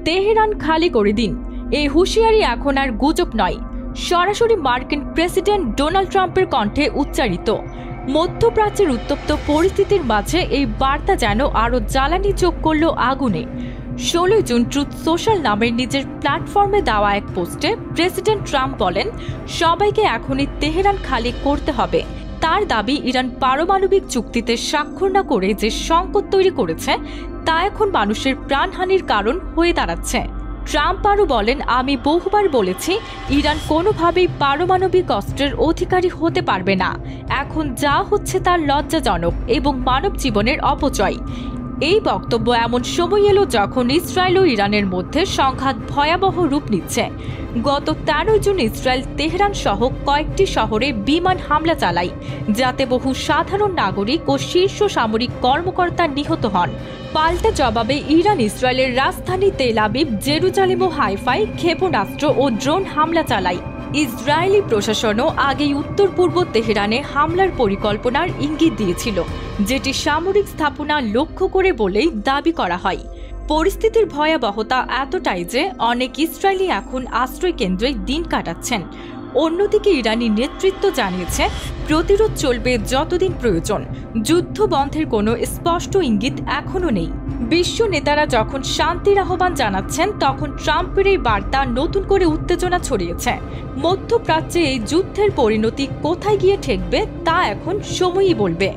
Tehran খালি করে দিন। এই হুঁশিয়ারি এখন আর গুজব নয়, সরাসরি মার্কিন প্রেসিডেন্ট ডোনাল্ড ট্রাম্পের কণ্ঠে উচ্চারিত। মধ্যপ্রাচ্যের উত্তপ্ত পরিস্থিতির মাঝে এই বার্তা যেন আরও জ্বালানি যোগ করল আগুনে। 16 জুন ট্রুথ সোশ্যাল নামের নিজের প্ল্যাটফর্মে দেওয়া এক পোস্টে প্রেসিডেন্ট ট্রাম্প বলেন, সবাইকে এখনই তেহরান খালি করতে হবে। তার দাবি, ইরান পারমাণবিক চুক্তিতে স্বাক্ষর না করে যে সংকট তৈরি করেছে তা এখন মানুষের প্রাণহানির কারণ হয়ে দাঁড়াচ্ছে। ট্রাম্প আরও বলেন, আমি বহুবার বলেছি ইরান কোনোভাবেই পারমাণবিক অস্ত্রের অধিকারী হতে পারবে না। এখন যা হচ্ছে তা লজ্জাজনক এবং মানব জীবনের অপচয়। এই বক্তব্য এমন সময় এলো যখন ইসরায়েল ও ইরানের মধ্যে সংঘাত ভয়াবহ রূপ নিচ্ছে। গত 13 জুন ইসরায়েল তেহরান সহ কয়েকটি শহরে বিমান হামলা চালায়, যাতে বহু সাধারণ নাগরিক ও শীর্ষ সামরিক কর্মকর্তা নিহত হন। পাল্টা জবাবে ইরান ইসরায়েলের রাজধানী তেল আবিব, জেরুজালেম ও হাইফায় ক্ষেপণাস্ত্র ও ড্রোন হামলা চালায়। ইসরায়েলি প্রশাসনও আগেই উত্তর পূর্ব তেহরানে হামলার পরিকল্পনার ইঙ্গিত দিয়েছিল, যেটি সামরিক স্থাপনা লক্ষ্য করে বলেই দাবি করা হয়। পরিস্থিতির ভয়াবহতা এতটাই যে অনেক ইসরায়েলি এখন আশ্রয় কেন্দ্রে দিন কাটাচ্ছেন। অন্যদিকে ইরানি নেতৃত্ব জানিয়েছে, প্রতিরোধ চলবে যতদিন প্রয়োজন। যুদ্ধ বন্ধের কোনো স্পষ্ট ইঙ্গিত এখনও নেই। বিশ্ব নেতারা যখন শান্তির আহ্বান জানাচ্ছেন, তখন ট্রাম্পের এই বার্তা নতুন করে উত্তেজনা ছড়িয়েছে। মধ্যপ্রাচ্যে এই যুদ্ধের পরিণতি কোথায় গিয়ে ঠেকবে তা এখন সময়ই বলবে।